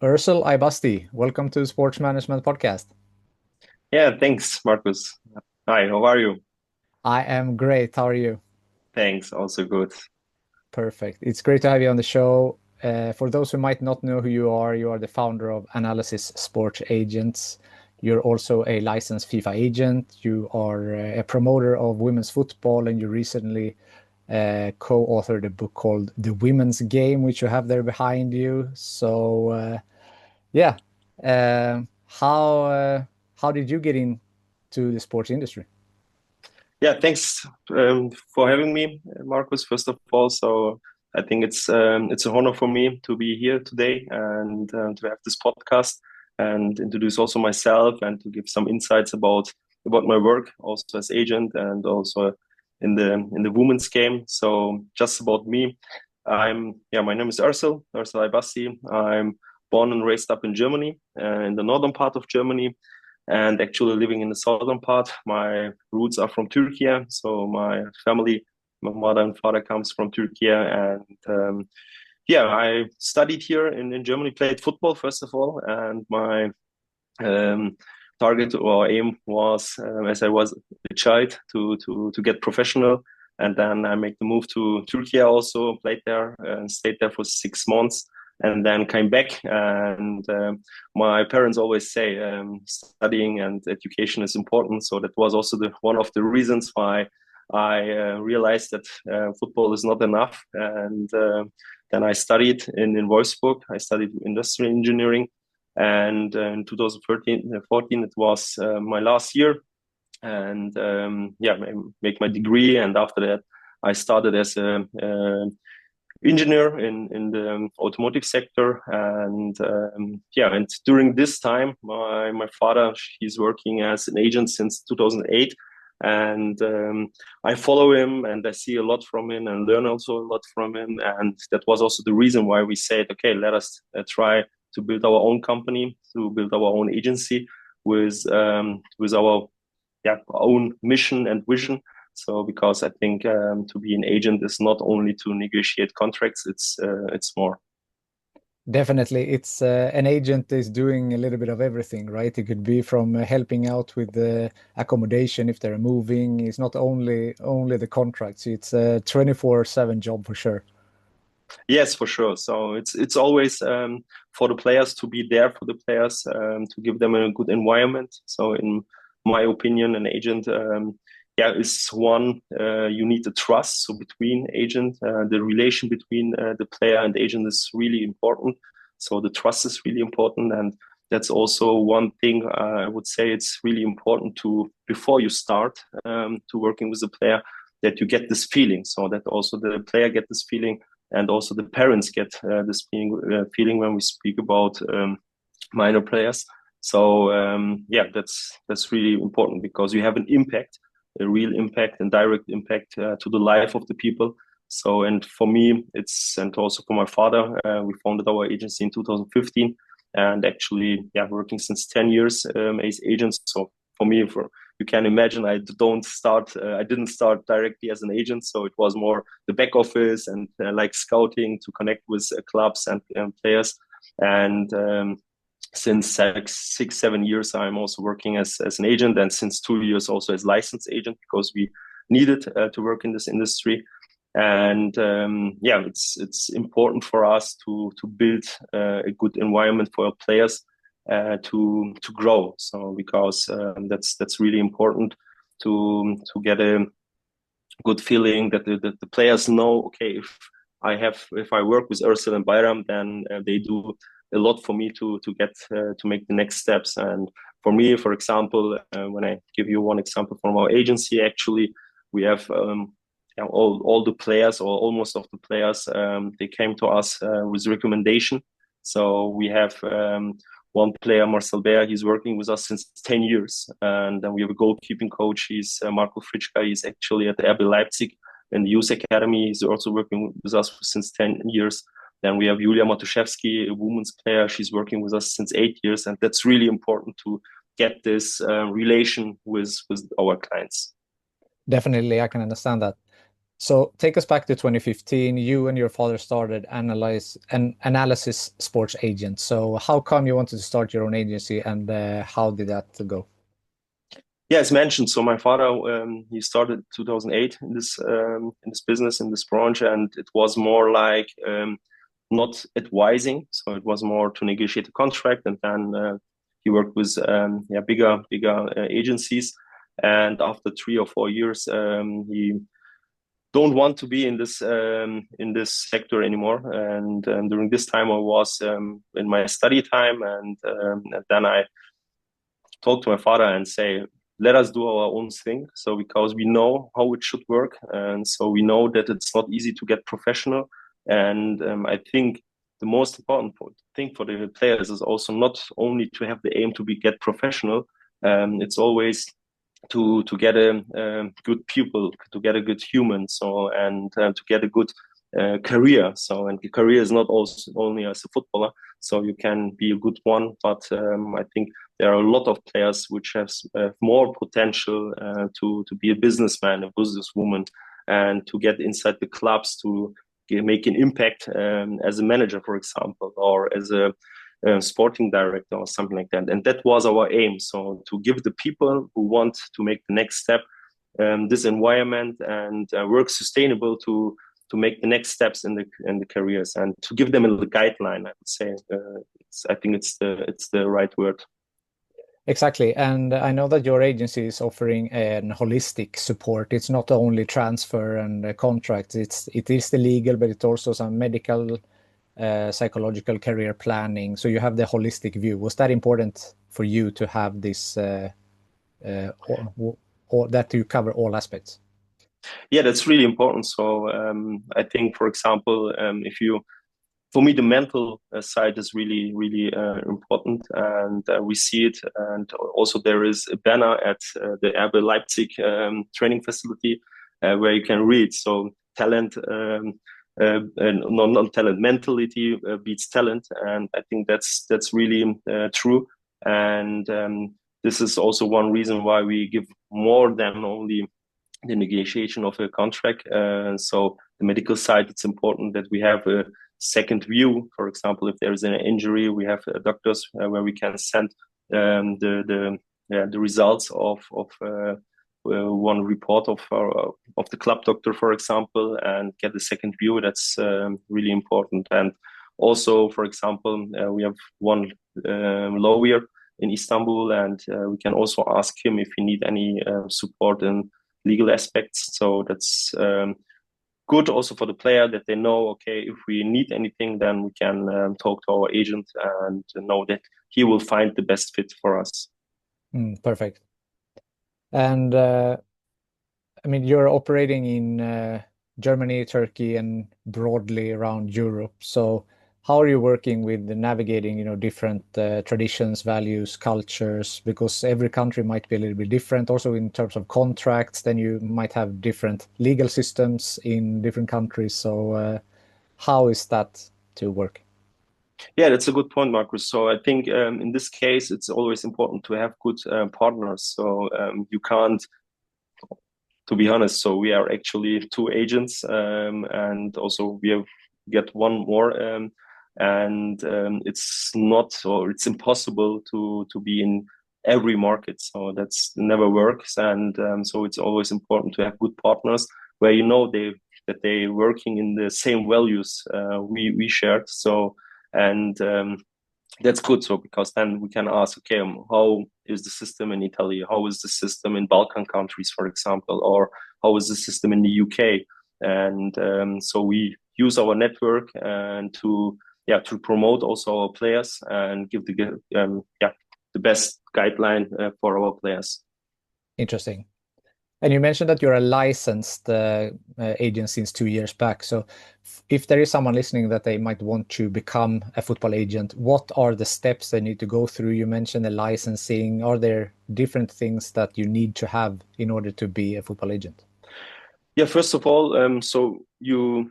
Ursul Ibasti, welcome to Sports Management Podcast. Yeah, thanks, Marcus. Hi, how are you? I am great. How are you? Thanks, also good. Perfect. It's great to have you on the show. For those who might not know who you are the founder of Analysis Sports Agents. You're also a licensed FIFA agent. You are a promoter of women's football, and you recently co-authored a book called The Women's Game, which you have there behind you. Yeah, how did you get into the sports industry? Yeah, thanks for having me, Marcus. First of all, so I think it's an honor for me to be here today and to have this podcast and introduce also myself and to give some insights about my work, also as agent and also in the women's game. So just about me, my name is Ursul Ibassi. I'm born and raised up in Germany, in the northern part of Germany and actually living in the southern part. My roots are from Turkey, so my family, my mother and father comes from Turkey, and I studied here in Germany, played football first of all, and my um, target or aim was, as I was a child, to get professional. And then I make the move to Turkey also, played there and stayed there for 6 months and then came back. And my parents always say studying and education is important. So that was also one of the reasons why I realized that football is not enough. And then I studied in Wolfsburg. I studied industrial engineering and in 2013 14 it was my last year and make my degree, and after that I started as a engineer in the automotive sector, and and during this time my father, he's working as an agent since 2008, and I follow him and I see a lot from him and learn also a lot from him, and that was also the reason why we said, okay, let us try to build our own company, to build our own agency with our own mission and vision. So because I think to be an agent is not only to negotiate contracts, it's more. Definitely, it's an agent is doing a little bit of everything, right? It could be from helping out with the accommodation if they're moving. It's not only the contracts. It's a 24/7 job for sure. Yes, for sure. So it's always for the players, to be there for the players, to give them a good environment. So in my opinion, an agent, is one, you need the trust. So between agent, the relation between the player and agent is really important. So the trust is really important, and that's also one thing I would say it's really important to, before you start to working with the player, that you get this feeling, so that also the player get this feeling and also the parents get this feeling when we speak about minor players. So that's really important because you have an impact, a real impact and direct impact to the life of the people. So, and for me, it's, and also for my father, we founded our agency in 2015, and actually, working since 10 years as agents. So for me, for you can imagine, I didn't start directly as an agent, so it was more the back office and like scouting to connect with clubs and players. And since 6 7 years I'm also working as an agent, and since 2 years also as licensed agent, because we needed to work in this industry. And it's important for us to build a good environment for our players to grow. So because that's really important to get a good feeling that the players know, okay, if I work with Ursul and Bayram, then they do a lot for me to get to make the next steps. And for me, for example, when I give you one example from our agency, actually we have all the players, or almost of the players, they came to us with recommendation. So we have one player, Marcel Bear, he's working with us since 10 years. And then we have a goalkeeping coach. He's Marco Fritschka. He's actually at the RB Leipzig in the youth academy. He's also working with us since 10 years. Then we have Julia Matuszewski, a women's player. She's working with us since 8 years. And that's really important to get this relation with our clients. Definitely, I can understand that. So take us back to 2015. You and your father started analysis sports agent. So how come you wanted to start your own agency, and how did that go? Yeah, as mentioned, so my father he started 2008 in this business in this branch, and it was more like not advising, so it was more to negotiate a contract, and then he worked with yeah bigger agencies, and after 3 or 4 years, he don't want to be in this sector anymore, and during this time I was in my study time, and then I talk to my father and say, let us do our own thing. So because we know how it should work, and so we know that it's not easy to get professional. And I think the most important thing for the players is also not only to have the aim to be get professional. It's always to get a good pupil, to get a good human, so and to get a good career. So and the career is not also only as a footballer. So you can be a good one, but I think there are a lot of players which have more potential to be a businessman, a businesswoman, and to get inside the clubs to make an impact as a manager, for example, or as a sporting director or something like that. And that was our aim. So to give the people who want to make the next step this environment and work sustainable to make the next steps in the careers and to give them a guideline. I would say I think it's the right word. Exactly. And I know that your agency is offering an holistic support. It's not only transfer and contracts. It is the legal, but it's also some medical, psychological career planning. So you have the holistic view. Was that important for you to have this, or that you cover all aspects? Yeah, that's really important. So I think, for example, if you for me, the mental side is really important, and we see it. And also, there is a banner at the RB Leipzig training facility where you can read. So, talent and non-talent mentality beats talent, and I think that's really true. And this is also one reason why we give more than only the negotiation of a contract. So the medical side, it's important that we have a second view. For example, if there is an injury, we have doctors where we can send the results of one report of the club doctor, for example, and get a second view. That's really important. And also, for example, we have one lawyer in Istanbul, and we can also ask him if he need any support in legal aspects. So that's good also for the player that they know, okay, if we need anything, then we can talk to our agent and know that he will find the best fit for us. Perfect. And I mean, you're operating in Germany, Turkey, and broadly around Europe. So how are you working with navigating, different traditions, values, cultures? Because every country might be a little bit different. Also, in terms of contracts, then you might have different legal systems in different countries. So how is that to work? Yeah, that's a good point, Marcus. So I think in this case, it's always important to have good partners. So you can't, to be honest. So we are actually two agents, and also we have get one more, and it's not or it's impossible to be in every market. So that's never works, and so it's always important to have good partners where you know they working in the same values we shared. So and that's good. So because then we can ask, okay, how is the system in Italy? How is the system in Balkan countries, for example, or how is the system in the UK? And so we use our network and to promote also our players and give the best guideline for our players. Interesting. And you mentioned that you're a licensed agent since 2 years back. So, if there is someone listening that they might want to become a football agent, what are the steps they need to go through? You mentioned the licensing. Are there different things that you need to have in order to be a football agent? Yeah, first of all, so you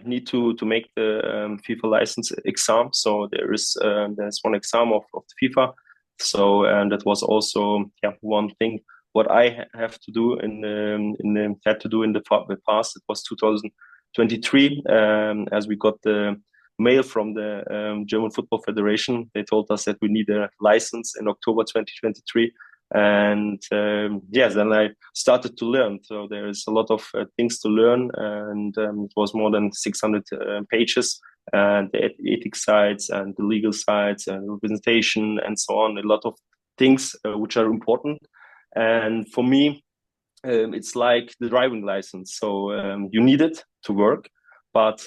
need to make the FIFA license exam. So there's one exam of the FIFA. So and that was also one thing what I have to do had to do in the past. It was 2023, as we got the mail from the German Football Federation. They told us that we need a license in October 2023. And yes, then I started to learn. So there's a lot of things to learn, and it was more than 600 pages, and the ethics sides and the legal sides and representation and so on. A lot of things which are important. And for me, it's like the driving license. So you need it to work, but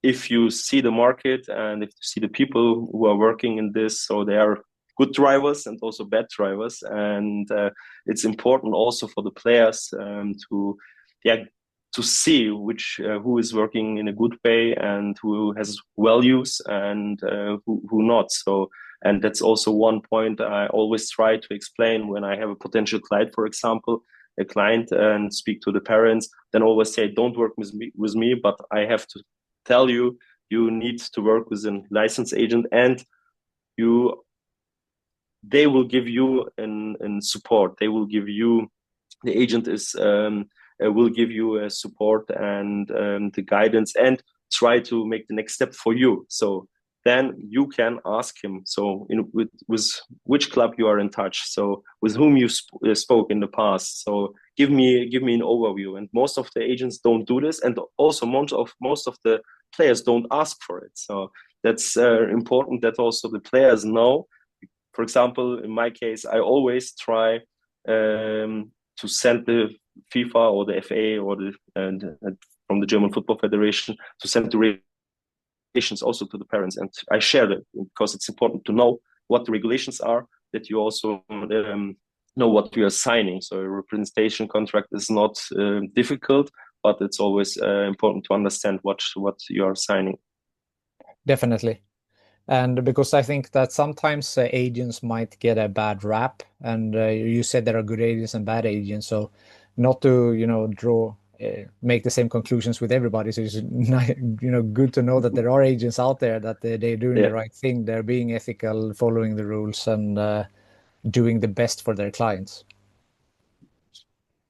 if you see the market and if you see the people who are working in this, so they are good drivers and also bad drivers, and it's important also for the players to yeah to see which who is working in a good way and who has values and who not. So, and that's also one point I always try to explain when I have a potential client, for example, a client, and speak to the parents. Then always say, don't work with me, but I have to tell you, you need to work with a licensed agent, and you they will give you an support. They will give you, the agent is will give you a support and the guidance, and try to make the next step for you. So then you can ask him, so with which club you are in touch, so with whom you spoke in the past, so give me an overview. And most of the agents don't do this, and also most of the players don't ask for it. So that's important that also the players know. For example, in my case, I always try to send the FIFA or the FA or and from the German Football Federation to send the regulations also to the parents, and I share them because it's important to know what the regulations are, that you also know what you are signing. So a representation contract is not difficult, but it's always important to understand what you are signing. Definitely. And because I think that sometimes agents might get a bad rap, and you said there are good agents and bad agents, so not to, make the same conclusions with everybody. So it's good to know that there are agents out there that they're doing the Yeah. right thing, they're being ethical, following the rules, and doing the best for their clients.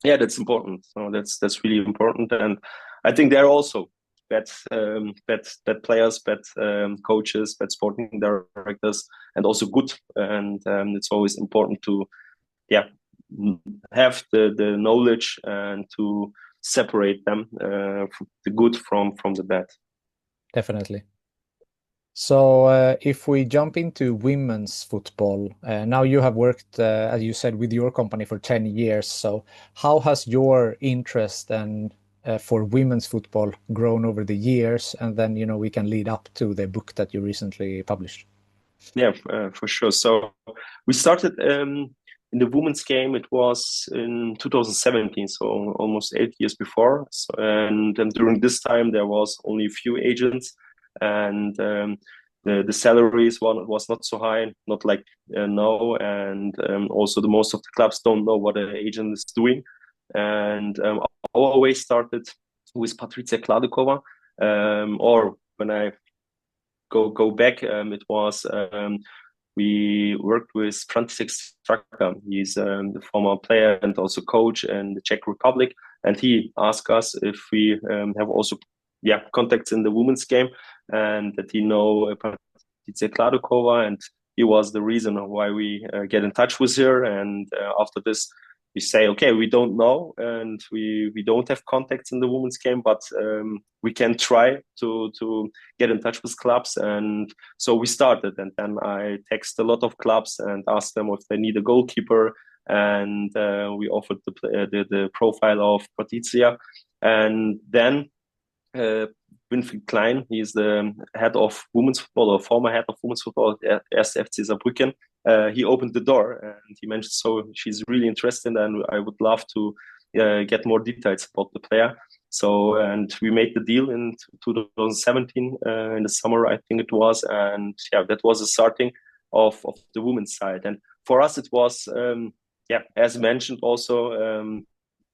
Yeah, that's important. So that's really important, and I think there are also bad players, bad coaches, bad sporting directors, and also good. And it's always important to yeah have the knowledge and to separate them, the good from the bad. Definitely. So if we jump into women's football, now you have worked, as you said, with your company for 10 years. So how has your interest and for women's football grown over the years? And then, we can lead up to the book that you recently published. Yeah, for sure. So we started in the women's game. It was in 2017, so almost 8 years before. So, and during this time, there was only a few agents, and the salaries one was not so high, not like now. And also, the most of the clubs don't know what an agent is doing. And our way started with Patricia Kladokova, or when I go back, it was we worked with František Straka. He's the former player and also coach in the Czech Republic, and he asked us if we have also contacts in the women's game, and that he know Patricia Kladokova, and he was the reason why we get in touch with her. And after this, we say, okay, we don't know, and we don't have contacts in the women's game, but we can try to get in touch with clubs. And so we started, and then I text a lot of clubs and asked them if they need a goalkeeper, and we offered the profile of Patricia. And then Winfried Klein, he's the head of women's football, or former head of women's football at FC Saarbrücken. He opened the door, and he mentioned, so she's really interested, and I would love to get more details about the player. So, and we made the deal in 2017 in the summer, I think it was, and that was the starting of the women's side. And for us, it was as mentioned also.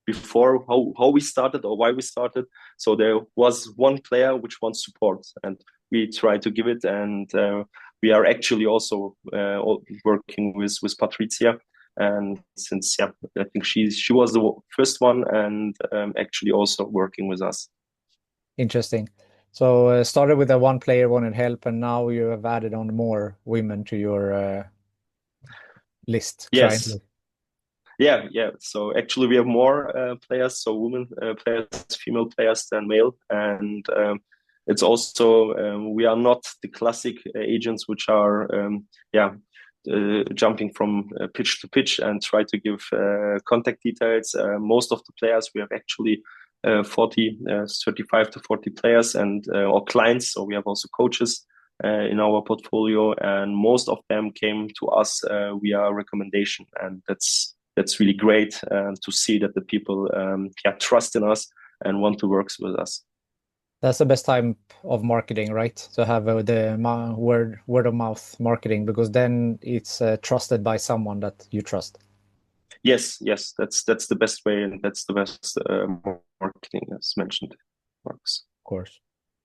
Before how we started or why we started. So there was one player which wants support, and we try to give it. And we are actually also working with Patricia. And since I think she was the first one, and actually also working with us. Interesting. So started with a one player wanted help, and now you have added on more women to your list, client Yes. list. Yeah. So actually, we have more players, so women players, female players than male, and it's also we are not the classic agents which are jumping from pitch to pitch and try to give contact details. Most of the players we have actually 35 to 40 players and or clients. So we have also coaches in our portfolio, and most of them came to us via recommendation, and that's really great to see that the people trust in us and want to work with us. That's the best type of marketing, right? To have the word of mouth marketing, because then it's trusted by someone that you trust. Yes, that's the best way, and that's the best marketing, as mentioned, works. Of course.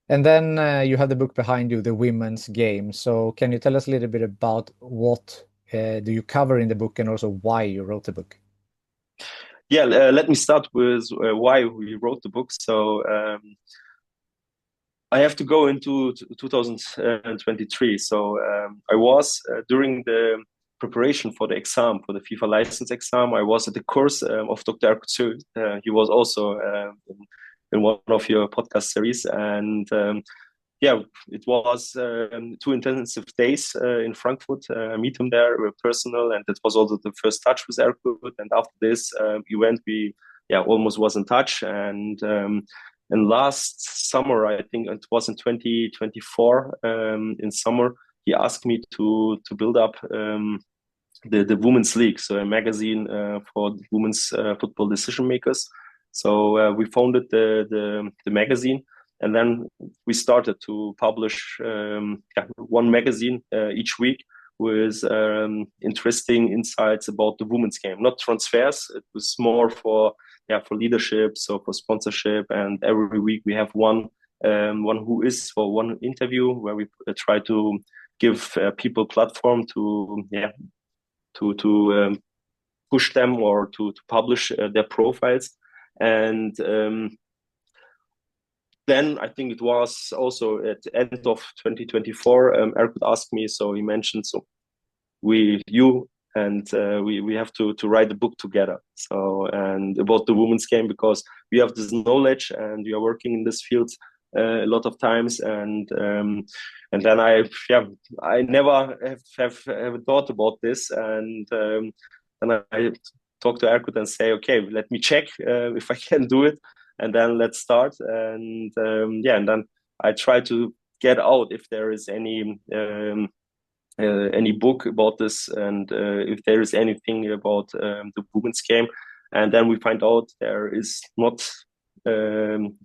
And then you have the book behind you, The Women's Game. So can you tell us a little bit about what do you cover in the book and also why you wrote the book? Yeah, let me start with why we wrote the book. So I have to go into 2023. So I was during the preparation for the exam, for the FIFA license exam, I was at the course of Dr. Ursul. He was also in one of your podcast series. And it was 2 intensive days in Frankfurt. I meet him there, we're personal, and it was also the first touch with Erkut. And after this event, we almost was in touch. And last summer, I think it was in 2024, in summer, he asked me to build up the Women's League, so a magazine for women's football decision makers. So we founded the magazine, and then we started to publish one magazine each week with interesting insights about the women's game, not transfers. It was more for leadership, so for sponsorship. And every week we have one who is for one interview where we try to give people platform to push them or to publish their profiles. And then I think it was also at the end of 2024, Erkut asked me, so he mentioned, so you and we have to write a book together. So, and about the women's game, because we have this knowledge and we are working in this field a lot of times. And then I never have thought about this. And I talk to Erkut and say, okay, let me check if I can do it, and then let's start. And and then I try to get out if there is any book about this, and if there is anything about the women's game. And then we find out there is nothing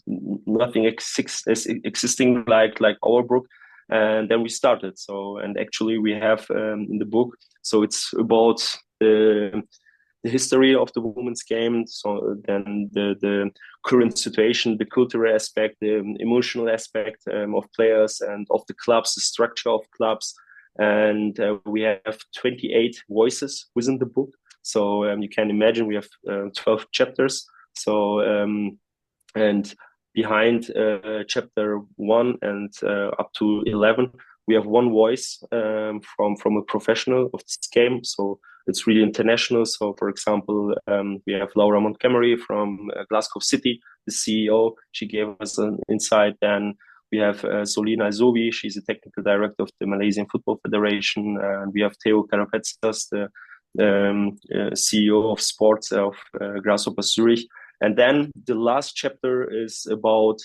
existing like our book. And then we started. So, and actually we have in the book, so it's about the history of the women's game. So then the current situation, the cultural aspect, the emotional aspect of players and of the clubs, the structure of clubs. And we have 28 voices within the book. So you can imagine we have 12 chapters. So and behind chapter 1 and up to 11, we have one voice from a professional of this game. So it's really international. So, for example, we have Laura Montgomery from Glasgow City, the CEO. She gave us an insight. Then we have Solina Zobi. She's the technical director of the Malaysian Football Federation. And we have Theo Carapetsas, the CEO of sports of Grasshopper Zurich. And then the last chapter is about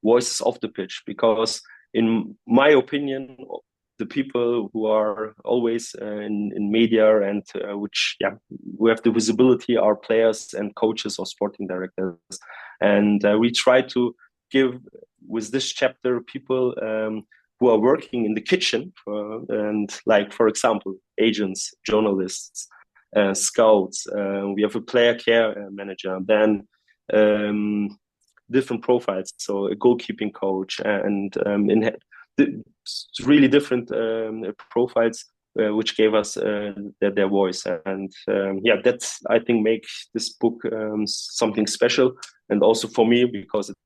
voices off the pitch, because in my opinion, the people who are always in media and who have the visibility are players and coaches or sporting directors. And we try to give with this chapter people who are working in the kitchen, and like, for example, agents, journalists, scouts. We have a player care manager, then different profiles, so a goalkeeping coach, and really different profiles which gave us their voice. And yeah, that's, I think, makes this book something special. And also for me, because it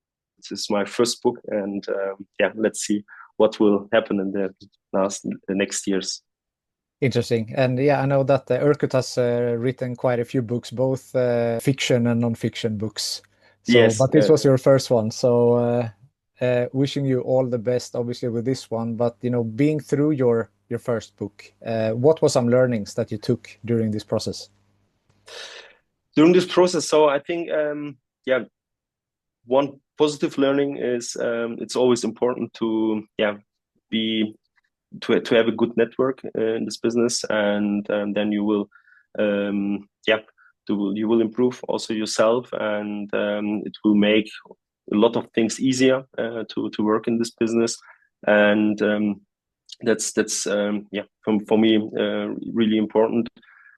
is my first book. And yeah, let's see what will happen in the next years. Interesting. And yeah, I know that Urkut has written quite a few books, both fiction and non-fiction books. So, Yes, but this was your first one. So, wishing you all the best, obviously, with this one. But being through your first book, what were some learnings that you took during this process? during this process. So I think, yeah, one positive learning is it's always important to be to have a good network in this business, and then you will yeah you will improve also yourself, and it will make a lot of things easier to work in this business. And that's yeah, for me really important.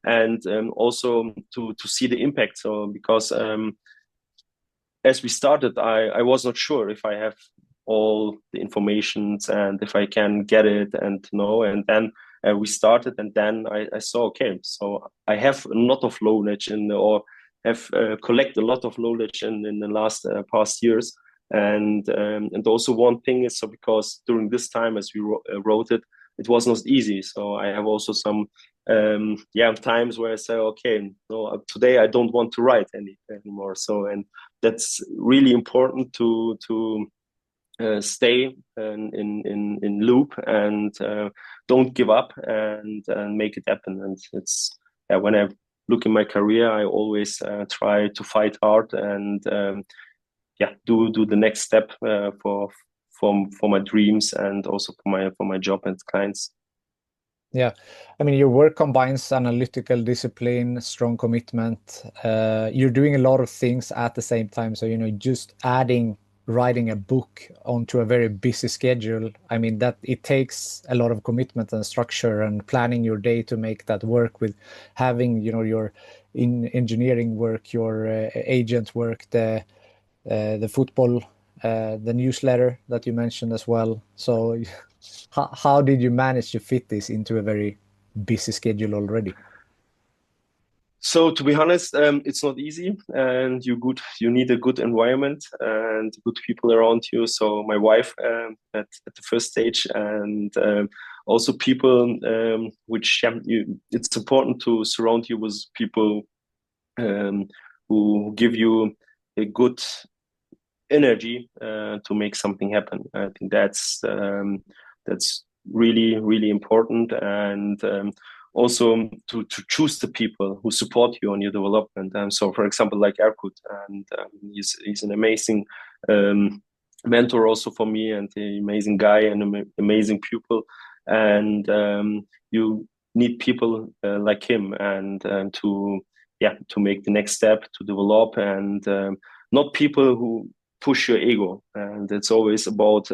And also to see the impact. So because as we started, I was not sure if I have all the informations and if I can get it and know. And then we started, and then I saw, okay, so I have a lot of knowledge or have collected a lot of knowledge in the last past years. And also one thing is, so because during this time as we wrote it, it was not easy. So I have also some times where I say, okay, no, today I don't want to write anymore. So and that's really important to stay in loop, and don't give up, and make it happen. And it's when I look in my career, I always try to fight hard, and do the next step for my dreams, and also for my job and clients. Yeah, I mean, your work combines analytical discipline, strong commitment. You're doing a lot of things at the same time. So, just adding writing a book onto a very busy schedule, I mean, that it takes a lot of commitment and structure and planning your day to make that work with having, your in engineering work, your agent work, the football, the newsletter that you mentioned as well. So how did you manage to fit this into a very busy schedule already? So to be honest, it's not easy, and you need a good environment and good people around you. So my wife at the first stage, and also people which it's important to surround you with people um, who give you a good energy to make something happen. I think that's really really important. And also to choose the people who support you on your development. And so, for example, like Erkut, and he's an amazing mentor also for me, and an amazing guy, and an amazing pupil. And you need people like him, and to make the next step, to develop, and not people who push your ego. And it's always about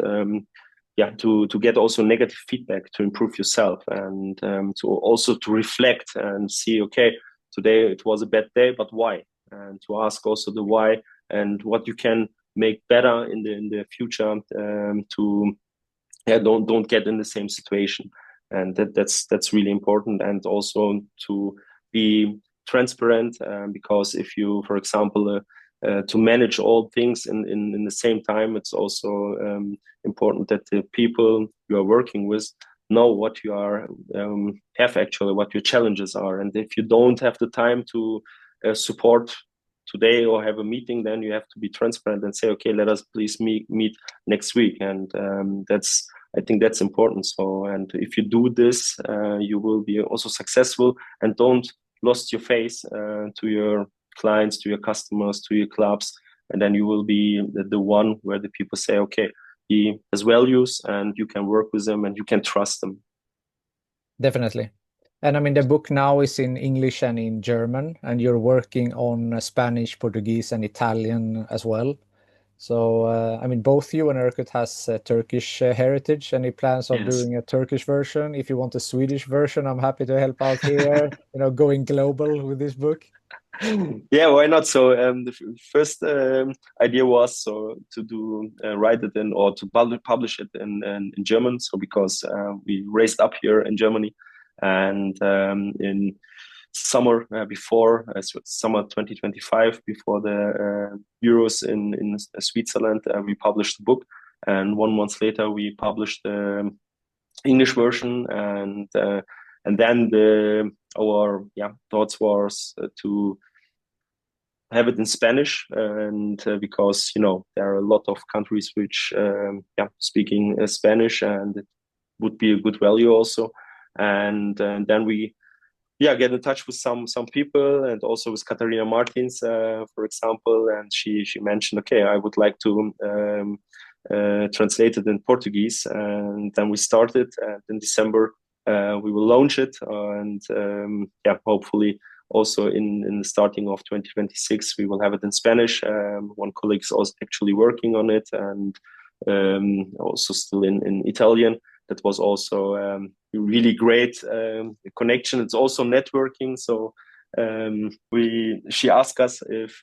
to get also negative feedback to improve yourself, and to also to reflect and see, okay, today it was a bad day, but why? And to ask also the why, and what you can make better in the future, to don't get in the same situation. And that's really important. And also to be transparent, because if you, for example, to manage all things in the same time, it's also important that the people you are working with know what you are have actually, what your challenges are. And if you don't have the time to support today or have a meeting, then you have to be transparent and say, okay, let us please meet next week. And I think that's important. So, and if you do this, you will be also successful, and don't lost your face to your clients, to your customers, to your clubs. And then you will be the one where the people say, okay, he has values, and you can work with them, and you can trust them. Definitely. And I mean, the book now is in English and in German, and you're working on Spanish, Portuguese, and Italian as well. So, I mean, both you and Erkut has Turkish heritage. Any plans of Yes. doing a Turkish version? If you want a Swedish version, I'm happy to help out here, going global with this book. Yeah, why not? So the first idea was so to do write it in, or to publish it in German. So because we raised up here in Germany, And in summer summer 2025, before the Euros in Switzerland, we published the book, and 1 month later we published the English version, and then our thoughts was to have it in Spanish, and because there are a lot of countries which speaking Spanish, and it would be a good value also. And then we get in touch with some people, and also with Katarina Martins, for example, and she mentioned, okay, I would like to translate it in Portuguese, and then we started, and in December we will launch it, and hopefully also in the starting of 2026 we will have it in Spanish. One colleague is also actually working on it, and also still in Italian. That was also a really great connection. It's also networking. So she asked us if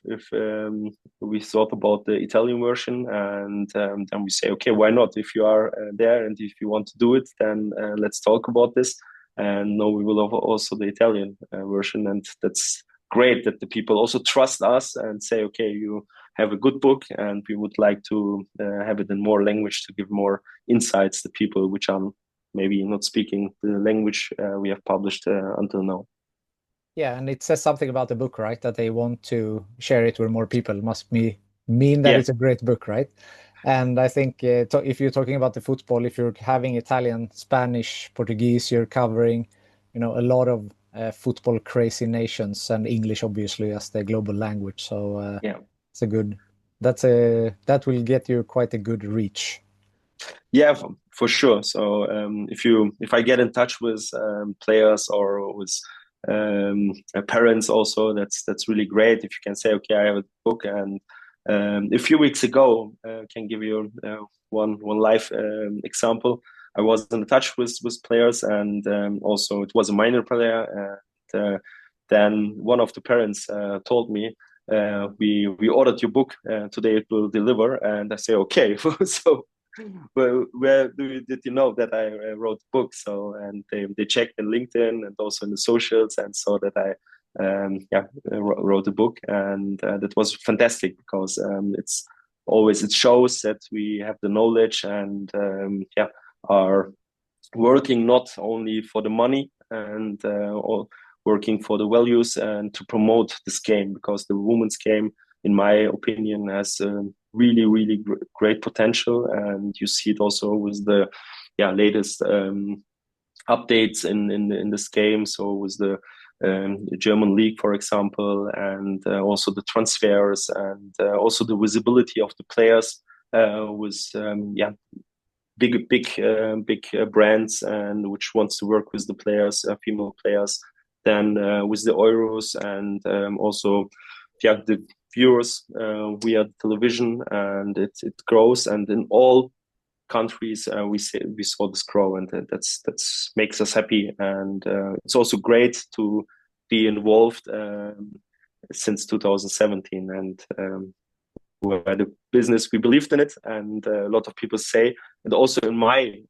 we thought about the Italian version, and then we say, okay, why not? If you are there and if you want to do it, then let's talk about this. And no, we will have also the Italian version, and that's great that the people also trust us and say, okay, you have a good book, and we would like to have it in more language to give more insights to people which are maybe not speaking the language we have published until now. Yeah, and it says something about the book, right? That they want to share it with more people. It must mean that Yeah, it's a great book, right? And I think if you're talking about the football, if you're having Italian, Spanish, Portuguese, you're covering, a lot of football crazy nations, and English obviously as the global language. So yeah. it's a good. That will get you quite a good reach. Yeah, for sure. So if I get in touch with players or with parents, also that's really great. If you can say, okay, I have a book, and a few weeks ago, can give you one live example. I was in touch with players, and also it was a minor player, and then one of the parents told me. We ordered your book, today it will deliver, and I say okay. So where did you know that I wrote the book? So, and they checked in LinkedIn and also in the socials, and saw that I wrote a book, and that was fantastic, because it shows that we have the knowledge, and are working not only for the money, and or working for the values, and to promote this game, because the women's game, in my opinion, has really really great potential, and you see it also with the latest updates in this game. So with the German league, for example, and also the transfers, and also the visibility of the players with big brands, and which wants to work with the players, female players, then with the Euros, and also the viewers via television, and it grows, and in all countries we saw this grow, and that's makes us happy, and it's also great to be involved since 2017, and we're the business, we believed in it, and a lot of people say, and also in my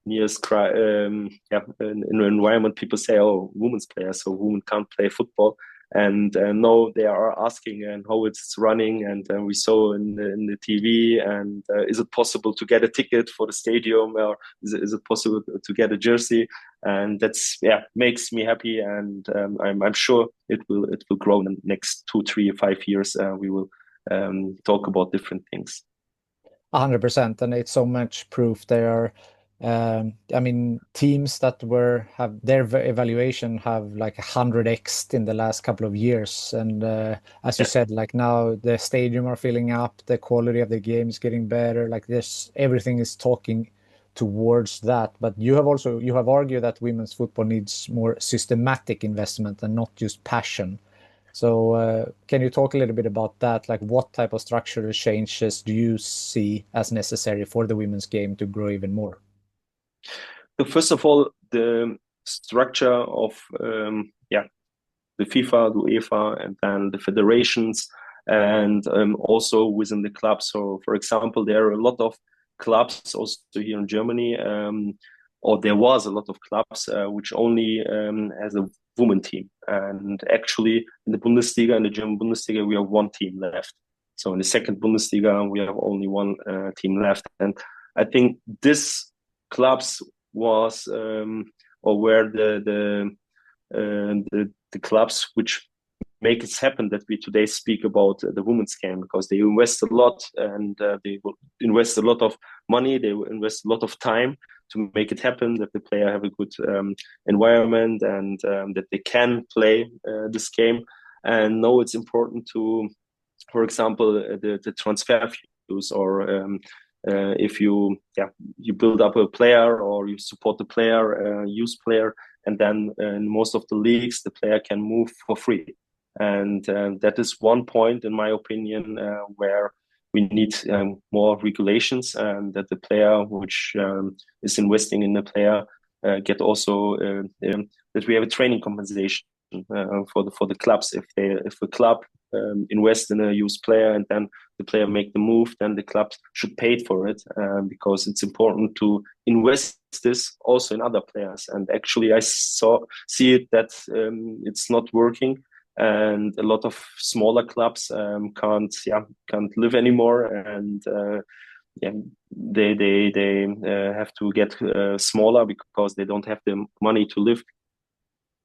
nearest in the environment, people say, oh, women's players, so women can't play football. And no, they are asking and how it's running, and we saw in the TV, and is it possible to get a ticket for the stadium, or is it possible to get a jersey? And that's makes me happy, and I'm sure it will grow in the next 2, 3, 5 years. We will talk about different things. 100%, and it's so much proof. There are, I mean, teams that have their evaluation have like 100x in the last couple of years, and as you Yeah. said, like now the stadium are filling up, the quality of the game is getting better. Like this, everything is talking towards that. But you have argued that women's football needs more systematic investment and not just passion. So, can you talk a little bit about that? Like, what type of structural changes do you see as necessary for the women's game to grow even more? So first of all, the structure of the FIFA, the UEFA, and then the federations, and also within the clubs. So, for example, there are a lot of clubs also here in Germany. or there was a lot of clubs which only has a women team. And actually, in the Bundesliga, in the German Bundesliga, we have one team left. So in the second Bundesliga, we have only one team left. And I think this clubs was or were the clubs which make it happen that we today speak about the women's game, because they invest a lot, and they will invest a lot of money, they will invest a lot of time to make it happen, that the player have a good environment, and that they can play this game. And now it's important to, for example, the transfer fees, or if you build up a player, or you support the player, youth player, and then in most of the leagues the player can move for free. And that is one point, in my opinion, where we need more regulations, and that the player which is investing in the player get also that we have a training compensation for the clubs. If a club invest in a youth player, and then the player make the move, then the club should pay for it, because it's important to invest this also in other players. And actually, I see it that it's not working, and a lot of smaller clubs can't live anymore, and yeah, they have to get smaller, because they don't have the money to live.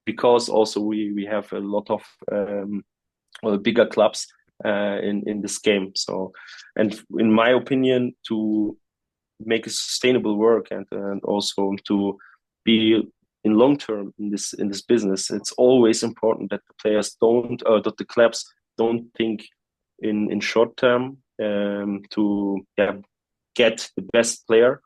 Because also we have a lot of bigger clubs in this game. So, and in my opinion, to make a sustainable work, and also to be in long term in this business, it's always important that the players don't, or that the clubs don't think in short term to get the best player.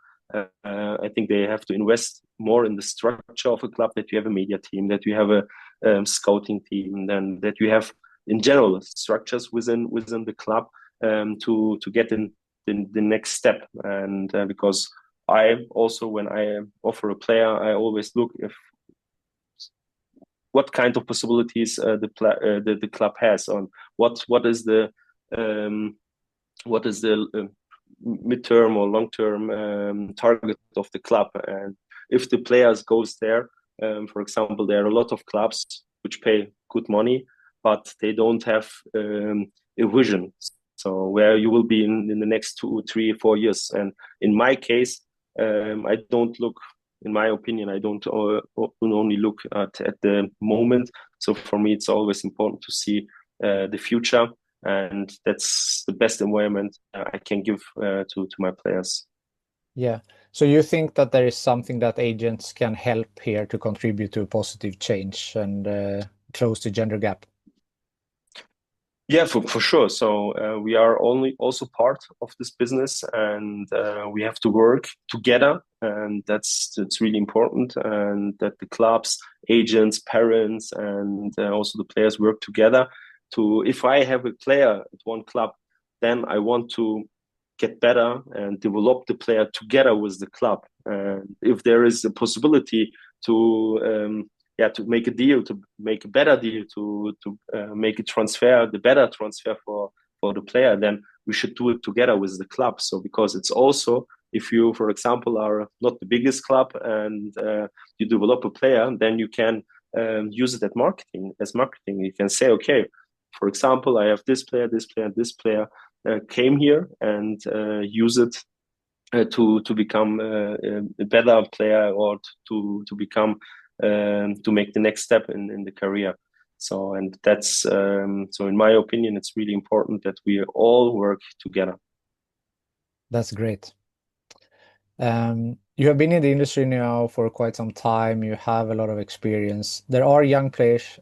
I think they have to invest more in the structure of a club, that you have a media team, that you have a scouting team, then that you have in general structures within the club to get in the next step. And because I also, when I offer a player, I always look if what kind of possibilities the club has, on what is the midterm or long term target of the club. And if the players goes there, for example, there are a lot of clubs which pay good money, but they don't have a vision. So where you will be in the next 2, 3, 4 years. And in my case, I don't look, in my opinion, I don't only look at the moment. So for me, it's always important to see the future, and that's the best environment I can give to my players. Yeah. So you think that there is something that agents can help here to contribute to a positive change and close the gender gap? Yeah, for sure. So we are only also part of this business, and we have to work together, and that's really important. And that the clubs, agents, parents, and also the players work together. To, if I have a player at one club, then I want to get better and develop the player together with the club. And if there is a possibility to to make a deal, to make a better deal, to make a transfer, the better transfer for the player, then we should do it together with the club. So because it's also, if you, for example, are not the biggest club, and you develop a player, then you can use it as marketing. You can say, okay, for example, I have this player, this player, this player came here, and use it to become a better player, or to become to make the next step in the career. So, and that's so in my opinion, it's really important that we all work together. That's great. You have been in the industry now for quite some time. You have a lot of experience. There are young players,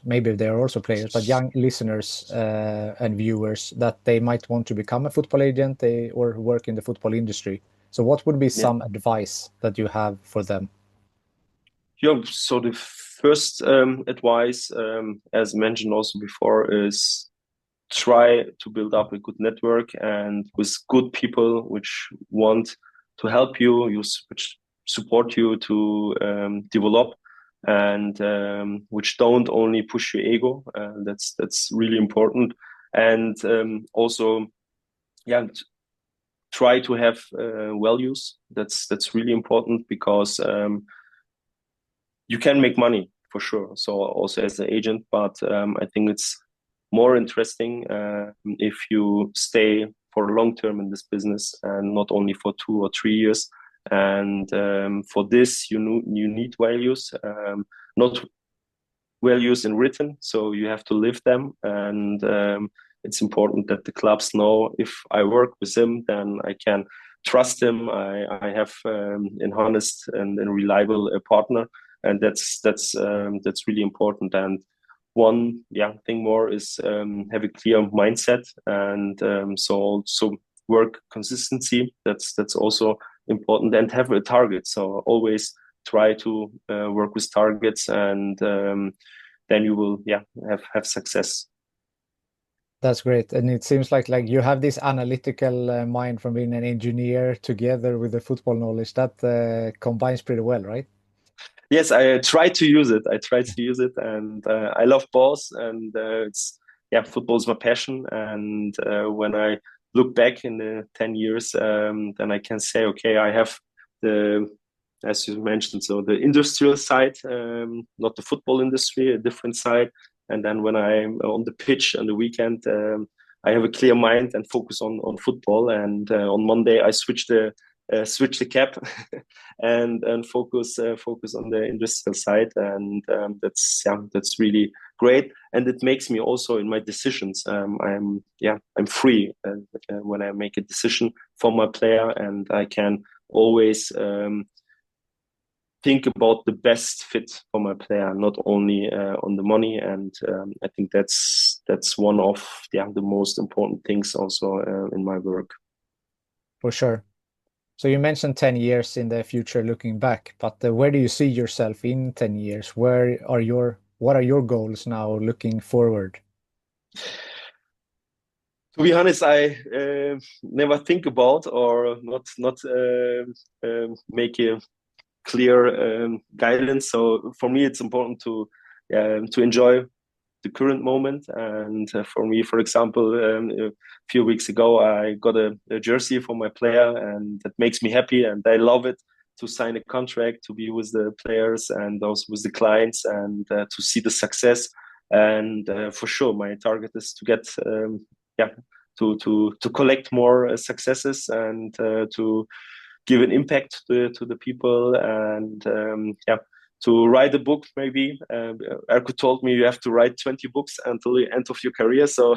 maybe they are also players, but young listeners and viewers that they might want to become a football agent, or work in the football industry. So what would be Yeah. some advice that you have for them? Yeah, so the first advice, as mentioned also before, is try to build up a good network, and with good people which want to help you, which support you to develop, and which don't only push your ego. That's really important. And also, yeah, try to have values. That's really important because you can make money for sure. So also as an agent, but I think it's more interesting if you stay for long term in this business and not only for 2 or 3 years. And for this, you need values, not values in written, so you have to live them. And it's important that the clubs know if I work with him, then I can trust him. I have an honest and reliable partner, and that's really important. And one thing more is have a clear mindset, and so also work consistency. That's also important, and have a target. So always try to work with targets, and then you will have success. That's great. And it seems like you have this analytical mind from being an engineer together with the football knowledge that combines pretty well, right? Yes, I try to use it. I try to use it, and I love balls, and it's football is my passion. And when I look back in the 10 years, then I can say, okay, I have the, as you mentioned, so the industrial side, not the football industry, a different side. And then when I'm on the pitch on the weekend, I have a clear mind and focus on football. And on Monday, I switch the cap and focus on the industrial side. And that's really great. And it makes me also in my decisions. I'm free when I make a decision for my player, and I can always think about the best fit for my player, not only on the money. And I think that's one of the most important things also in my work. For sure. So you mentioned 10 years in the future looking back, but where do you see yourself in 10 years? What are your goals now looking forward? To be honest, I never think about or not make a clear guidance. So for me, it's important to enjoy the current moment. And for me, for example, a few weeks ago, I got a jersey for my player, and that makes me happy, and I love it to sign a contract, to be with the players and also with the clients, and to see the success. And for sure, my target is to get yeah to collect more successes, and to give an impact to the people. And to write a book, maybe. Erko told me you have to write 20 books until the end of your career. So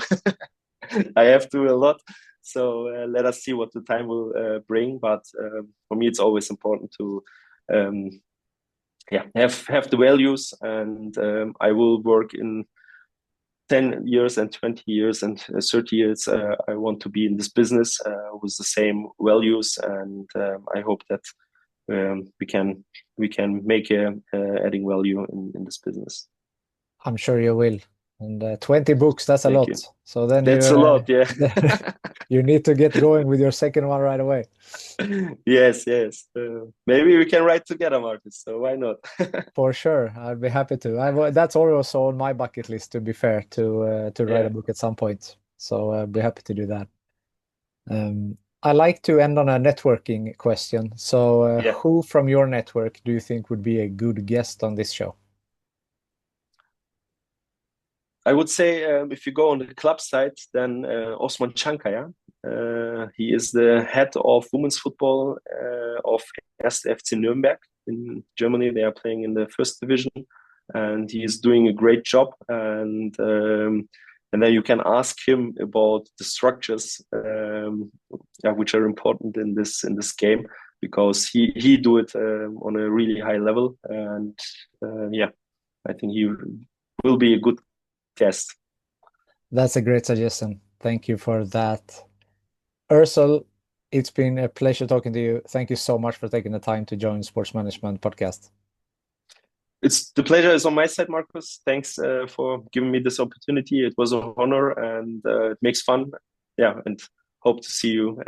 I have to a lot. So let us see what the time will bring. But for me, it's always important to um, have the values. And I will work in 10 years and 20 years and 30 years. I want to be in this business with the same values. And I hope that we can make a adding value in this business. I'm sure you will. And 20 books, that's a Thank lot. you. So then That's a lot, yeah. you need to get going with your second one right away. Yes, yes. Maybe we can write together, Marcus. So why not? For sure, I'd be happy to. That's also on my bucket list, to be fair, to write a Yeah, book at some point. So I'd be happy to do that. I like to end on a networking question. So yeah. who from your network do you think would be a good guest on this show? I would say if you go on the club side, then Osman Chankaya. He is the head of women's football of 1. FC Nürnberg in Germany. They are playing in the first division, and he is doing a great job. And then you can ask him about the structures, which are important in this game, because he do it on a really high level. And I think he will be a good guest. That's a great suggestion. Thank you for that. Ursul, it's been a pleasure talking to you. Thank you so much for taking the time to join Sports Management Podcast. It's the pleasure is on my side, Marcus. Thanks for giving me this opportunity. It was an honor, and it makes fun. Yeah, and hope to see you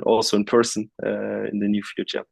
also in person in the near future.